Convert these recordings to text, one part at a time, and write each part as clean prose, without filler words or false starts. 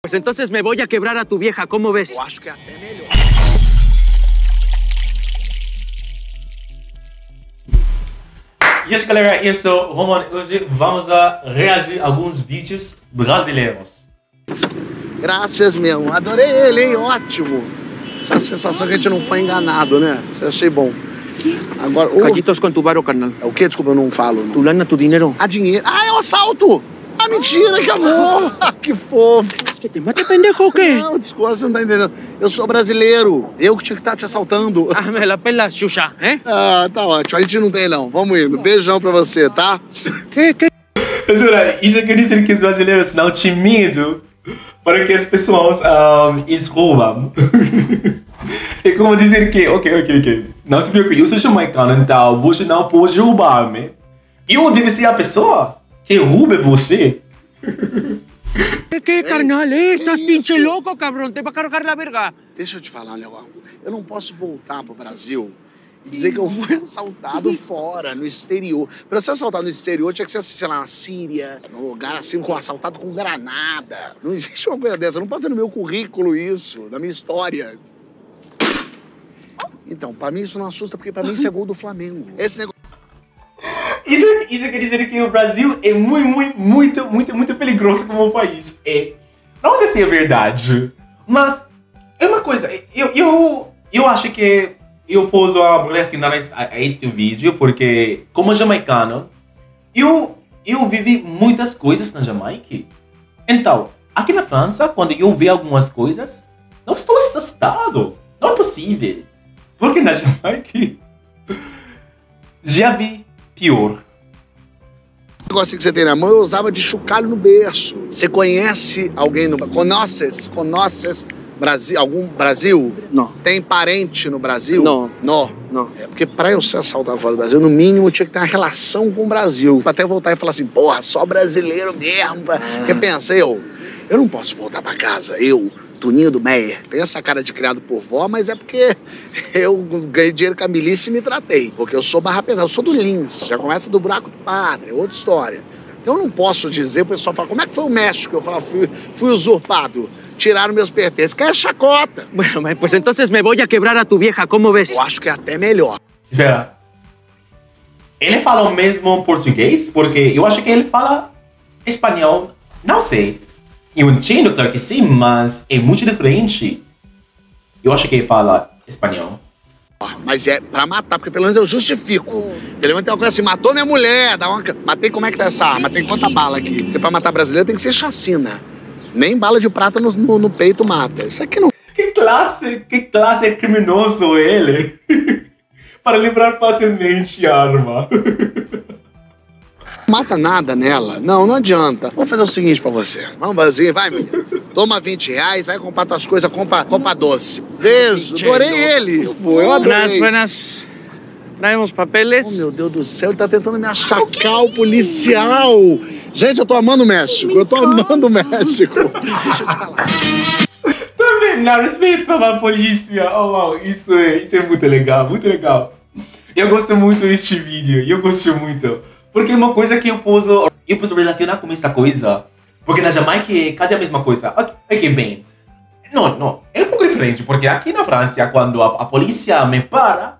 Pues entonces me voy a quebrar a tu vieja, ¿cómo ves? Eu acho que é até melhor. E acho, galera, é isso. Roman, hoje vamos a reagir a alguns vídeos brasileiros. Graças, meu. Adorei ele, hein? Ótimo. Essa sensação que a gente não foi enganado, né? Você achei bom. Agora, Callitos con tu varo, carnal. É o quê? Desculpa, eu não falo. Tu lana, tu dinero. Ah, dinheiro. Ah, é um assalto! Ah, mentira, que amor! Que fofo! ¿Que te mate, pendejo, o qué? Não, desculpa, você não tá entendendo. Eu sou brasileiro. Eu que tinha que estar te assaltando. Ah, me la pelas, Xuxa, ¿eh? Ah, tá ótimo. A gente não tem, não. Vamos indo. Beijão pra você, tá? ¿Qué? Allora, isso quer dizer que os brasileiros não têm medo para que as pessoas os roubam. É como dizer que, ok. Não se preocupe, eu sou jamaicano, então você não pode roubar-me. Eu devo ser a pessoa que rouba você. ¿Qué, carnal? Estás pinche loco, cabrón. Te va a cargar la verga. Deixa eu te falar um negócio. Eu não posso voltar pro Brasil e dizer que eu fui assaltado fora, no exterior. Pra ser assaltado no exterior, tinha que ser, sei lá, na Síria, num lugar assim, assaltado com granada. Não existe uma coisa dessa. Eu não posso ter no meu currículo isso, na minha história. Então, pra mim isso não assusta, porque pra mim isso é gol do Flamengo. Esse negócio... Isso quer dizer que o Brasil é muito perigoso como país. Não sei se é verdade, mas é uma coisa. Eu acho que eu posso relacionar a este vídeo porque, como jamaicano, eu vivi muitas coisas na Jamaica. Então, aqui na França, quando eu vi algumas coisas, não estou assustado. Não é possível. Porque na Jamaica já vi pior. O negócio que você tem na mão, eu usava de chocalho no berço. Você conhece alguém no... Conheces Brasil, algum Brasil? Não. Tem parente no Brasil? Não. Não. É porque pra eu ser assaltado fora do Brasil, no mínimo, eu tinha que ter uma relação com o Brasil. Pra até voltar e falar assim, porra, só brasileiro mesmo. Porque pensa, eu não posso voltar pra casa, Toninho do Meyer. Tem essa cara de criado por vó, mas é porque eu ganhei dinheiro com a milícia e me tratei. Porque eu sou barra pesada, eu sou do Lins. Já começa do buraco do padre, é outra história. Então eu não posso dizer, o pessoal fala, como é que foi o México? Eu falo, fui usurpado. Tiraram meus pertences, que é chacota. Bueno, pues entonces me voy a quebrar a tu vieja, ¿cómo ves? Eu acho que é até melhor. Espera. Ele fala o mesmo português? Porque eu acho que ele fala espanhol. Não sei. Eu entendo, claro que sim, mas é muito diferente. Eu acho que ele fala espanhol. Mas é pra matar, porque pelo menos eu justifico. Pelo menos tem uma coisa assim, matou minha mulher, matei, como é que tá essa arma? Tem quanta bala aqui? Porque pra matar brasileiro tem que ser chacina. Nem bala de prata no peito mata. Isso aqui não... Que classe criminoso ele. Para livrar facilmente a arma. Mata nada nela. Não adianta. Vou fazer o seguinte pra você. Vamos fazer, vai, menina. Toma R$20, vai comprar tuas coisas, compra doce. Beijo, adorei ele. Eu adorei. Buenas. Traemos papeles. Oh, meu Deus do céu, ele tá tentando me achacar o policial. Gente, eu tô amando o México. Deixa eu te falar. Também, não, respeito pela polícia. Oh, wow, isso é muito legal, muito legal. Eu gosto muito deste vídeo, eu gosto muito. Porque é uma coisa que eu posso relacionar com essa coisa. Porque na Jamaica é quase a mesma coisa. Ok, bem. Não, é um pouco diferente. Porque aqui na França, quando a polícia me para,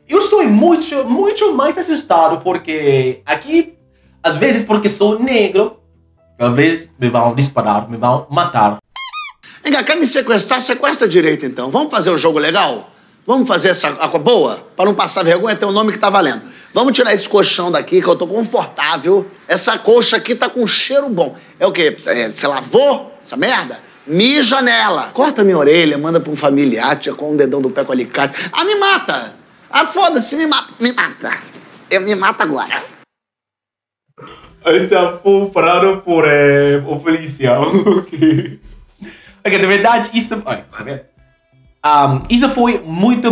eu estou muito mais assustado. Porque aqui, às vezes, porque sou negro, talvez me vão disparar, me vão matar. Vem cá, quer me sequestrar? Sequestra direito, então. Vamos fazer o jogo legal? Vamos fazer essa boa? Para não passar vergonha, tem um nome que tá valendo. Vamos tirar esse colchão daqui, que eu tô confortável. Essa colcha aqui tá com cheiro bom. É o quê? Você lavou essa merda? Mija nela. Corta minha orelha, manda pra um familiar, tira com um dedão do pé com alicate. Ah, me mata! Ah, foda-se, me mata. Me mata agora. Então, fui parado por o policial. Ok, de verdade, isso... Olha, tá vendo? Isso foi muito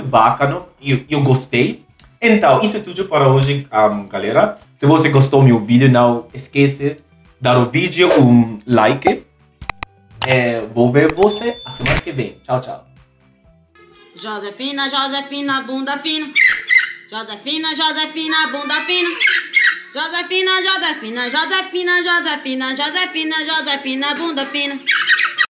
bacana. Eu gostei. Então, isso é tudo para hoje, galera. Se você gostou do meu vídeo, não esqueça de dar o vídeo um like. Vou ver você a semana que vem. Tchau. Josefina, bunda fina. Josefina, bunda fina. Josefina, bunda fina.